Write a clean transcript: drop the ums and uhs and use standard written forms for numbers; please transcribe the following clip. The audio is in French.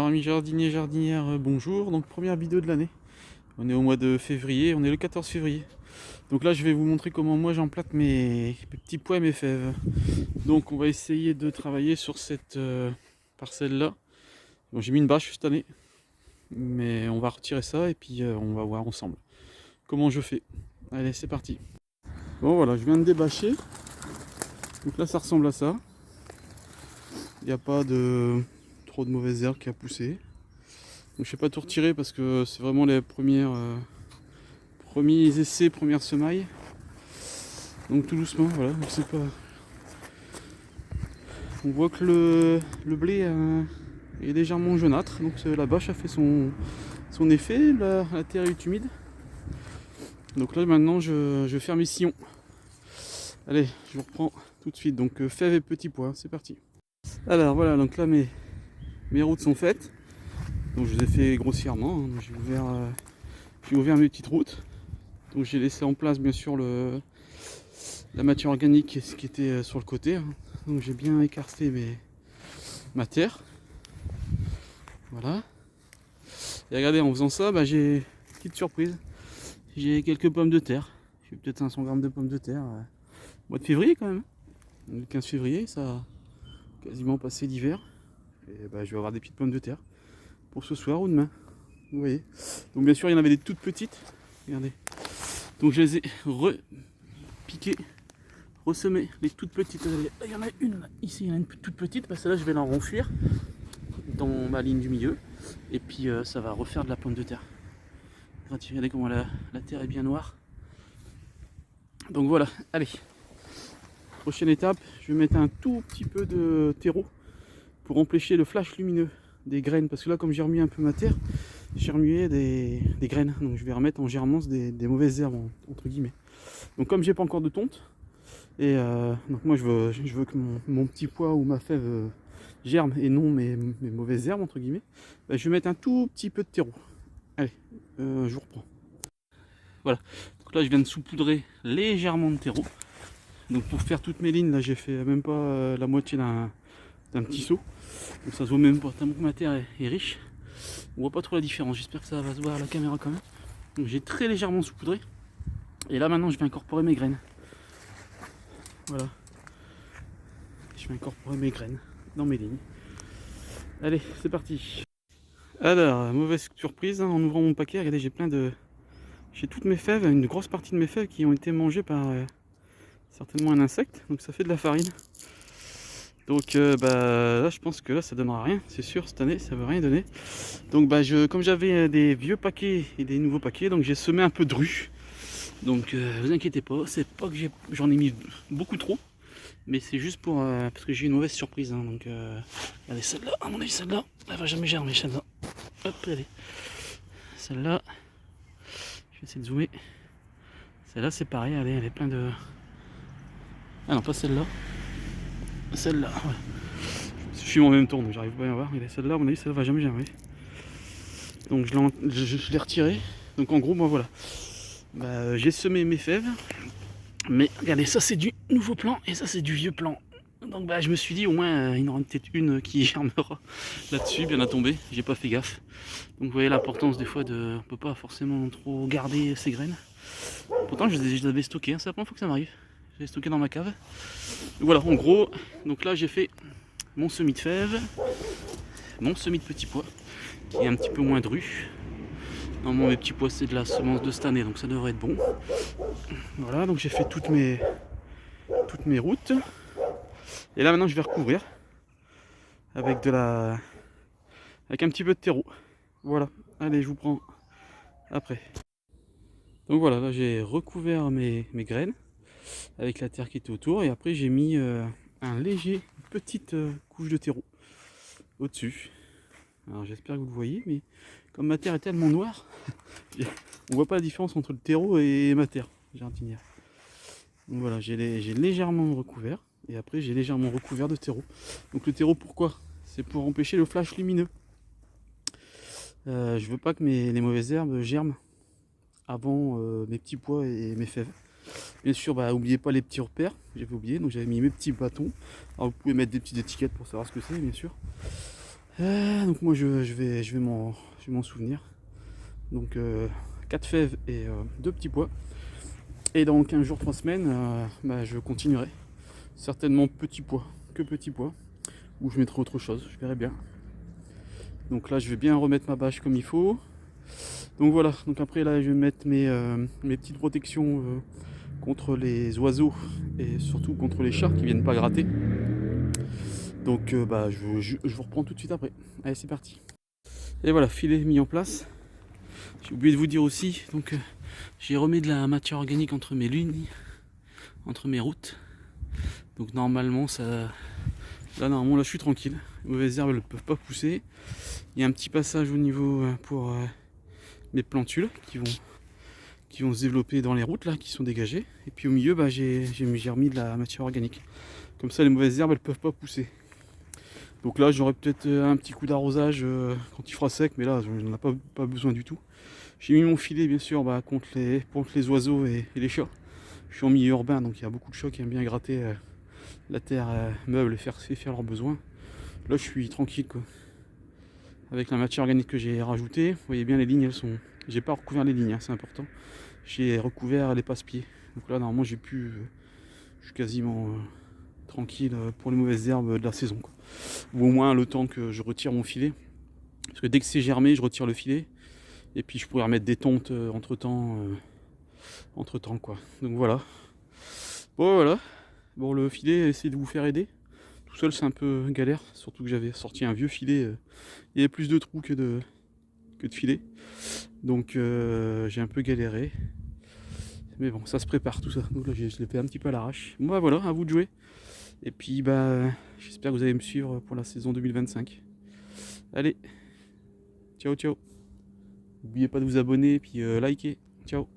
amis jardiniers, jardinières, bonjour. Donc première vidéo de l'année. On est au mois de février, on est le 14 février. Donc là je vais vous montrer comment moi j'emplate mes petits pois et mes fèves. Donc on va essayer de travailler sur cette parcelle là. Bon, j'ai mis une bâche cette année, mais on va retirer ça et puis on va voir ensemble comment je fais. Allez, c'est parti. Bon voilà, je viens de débâcher. Donc là ça ressemble à ça. Il n'y a pas de trop de mauvaises herbes qui a poussé. Donc je ne vais pas tout retirer parce que c'est vraiment les premiers essais, premières semailles. Donc tout doucement, voilà. Donc c'est pas. On voit que le blé est légèrement jaunâtre, donc la bâche a fait son effet, la terre est humide. Donc là maintenant je vais faire mes sillons. Allez, je vous reprends tout de suite. Donc fèves et petits pois, c'est parti. Alors voilà, donc là mes routes sont faites. Donc je les ai fait grossièrement, hein. J'ai ouvert mes petites routes. Donc j'ai laissé en place bien sûr la matière organique ce qui était sur le côté, hein. Donc j'ai bien écarté ma terre. Voilà. Et regardez, en faisant ça, j'ai une petite surprise. J'ai quelques pommes de terre. J'ai peut-être 500 grammes de pommes de terre. Mois de février quand même. Le 15 février, ça a quasiment passé l'hiver. Et je vais avoir des petites pommes de terre pour ce soir ou demain. Vous voyez. Donc bien sûr il y en avait des toutes petites. Regardez. Donc je les ai repiquées, ressemées, les toutes petites. Il y en a une là. Ici, il y en a une toute petite. Celle-là je vais la renfouir dans ma ligne du milieu. Et puis ça va refaire de la pomme de terre. Regardez comment la terre est bien noire. Donc voilà, allez. Prochaine étape, je vais mettre un tout petit peu de terreau pour empêcher le flash lumineux des graines. Parce que là, comme j'ai remué un peu ma terre, j'ai remué des graines. Donc je vais remettre en germance des mauvaises herbes, entre guillemets. Donc comme j'ai pas encore de tonte, et donc moi je veux que mon petit pois ou ma fève germe et non mes mauvaises herbes, entre guillemets, je vais mettre un tout petit peu de terreau. Allez, je vous reprends. Voilà, donc là je viens de saupoudrer légèrement de terreau. Donc pour faire toutes mes lignes, là j'ai fait même pas la moitié d'un petit seau. Donc ça se voit même pas, tellement que ma terre est riche. On voit pas trop la différence, j'espère que ça va se voir à la caméra quand même. Donc j'ai très légèrement saupoudré. Et là maintenant je vais incorporer mes graines. Voilà. Je vais incorporer mes graines dans mes lignes. Allez, c'est parti. Alors, mauvaise surprise, hein, en ouvrant mon paquet, regardez, j'ai toutes mes fèves, une grosse partie de mes fèves qui ont été mangées par certainement un insecte, donc ça fait de la farine. Donc là je pense que là ça donnera rien, c'est sûr, cette année ça ne veut rien donner. Donc comme j'avais des vieux paquets et des nouveaux paquets, donc j'ai semé un peu de rue. Donc vous inquiétez pas, c'est pas que j'en ai mis beaucoup trop, mais c'est juste pour parce que j'ai eu une mauvaise surprise, hein. Donc regardez celle-là, à mon avis celle-là, elle va jamais germer, celle-là. Hop, regardez. Celle-là, je vais essayer de zoomer. Celle-là c'est pareil, elle est pleine de... Ah non, pas celle-là. Celle-là, ouais. Je suis en même temps, donc j'arrive pas à voir. Mais celle-là, à mon avis, ça va jamais germer. Donc je l'ai retiré. Donc en gros, voilà. J'ai semé mes fèves. Mais regardez, ça c'est du nouveau plan et ça c'est du vieux plan. Donc je me suis dit au moins il y en aura peut-être une qui germera là-dessus, bien à tomber. J'ai pas fait gaffe. Donc vous voyez l'importance des fois on peut pas forcément trop garder ses graines. Pourtant je les avais stockées, hein. C'est la première fois que ça m'arrive. Je les ai stockées dans ma cave. Donc voilà, en gros, donc là j'ai fait mon semis de fèves, mon semis de petits pois, qui est un petit peu moins dru. Normalement mes petits pois c'est de la semence de cette année, donc ça devrait être bon. Voilà, donc j'ai fait toutes mes routes. Et là maintenant je vais recouvrir avec avec un petit peu de terreau. Voilà, allez je vous prends après. Donc voilà, là j'ai recouvert mes graines avec la terre qui était autour et après j'ai mis un léger petite couche de terreau au-dessus. Alors j'espère que vous le voyez, mais comme ma terre est tellement noire, on voit pas la différence entre le terreau et ma terre jardinière. Donc voilà, j'ai légèrement recouvert et après j'ai légèrement recouvert de terreau. Donc le terreau pourquoi? C'est pour empêcher le flash lumineux. Je veux pas que les mauvaises herbes germent avant mes petits pois et mes fèves. Bien sûr, n'oubliez pas les petits repères, j'avais oublié, donc j'avais mis mes petits bâtons. Alors vous pouvez mettre des petites étiquettes pour savoir ce que c'est, bien sûr. Donc moi je vais m'en souvenir. Donc 4 fèves et 2 petits pois. Et dans 15 jours, 3 semaines, je continuerai. Certainement petits pois, que petits pois. Ou je mettrai autre chose, je verrai bien. Donc là je vais bien remettre ma bâche comme il faut. Donc voilà, donc après là je vais mettre mes petites protections contre les oiseaux et surtout contre les chats qui viennent pas gratter. Donc je vous reprends tout de suite après. Allez, c'est parti. Et voilà, filet mis en place. J'ai oublié de vous dire aussi, donc j'ai remis de la matière organique entre mes lignes, entre mes routes. Donc normalement là je suis tranquille. Les mauvaises herbes ne peuvent pas pousser. Il y a un petit passage au niveau pour mes plantules qui vont se développer dans les routes là, qui sont dégagées. Et puis au milieu, j'ai remis de la matière organique. Comme ça, les mauvaises herbes, elles peuvent pas pousser. Donc là, j'aurai peut-être un petit coup d'arrosage quand il fera sec, mais là, j'en ai pas besoin du tout. J'ai mis mon filet, bien sûr, contre les oiseaux et les chats. Je suis en milieu urbain, donc il y a beaucoup de chats qui aiment bien gratter la terre meuble et faire leurs besoins. Là, je suis tranquille, quoi. Avec la matière organique que j'ai rajoutée, vous voyez bien les lignes, elles sont. J'ai pas recouvert les lignes, hein, c'est important. J'ai recouvert les passe-pieds. Donc là, normalement, je suis quasiment tranquille pour les mauvaises herbes de la saison, quoi. Ou au moins le temps que je retire mon filet. Parce que dès que c'est germé, je retire le filet. Et puis je pourrais remettre des tontes entre temps, quoi. Donc voilà. Bon voilà. Bon, le filet, essayez de vous faire aider. Tout seul, c'est un peu galère. Surtout que j'avais sorti un vieux filet. Il y avait plus de trous que de filet. Donc j'ai un peu galéré. Mais bon, ça se prépare tout ça. Donc là, je l'ai fait un petit peu à l'arrache. Bon, voilà, à vous de jouer. Et puis, j'espère que vous allez me suivre pour la saison 2025. Allez, ciao, ciao. N'oubliez pas de vous abonner et puis liker. Ciao.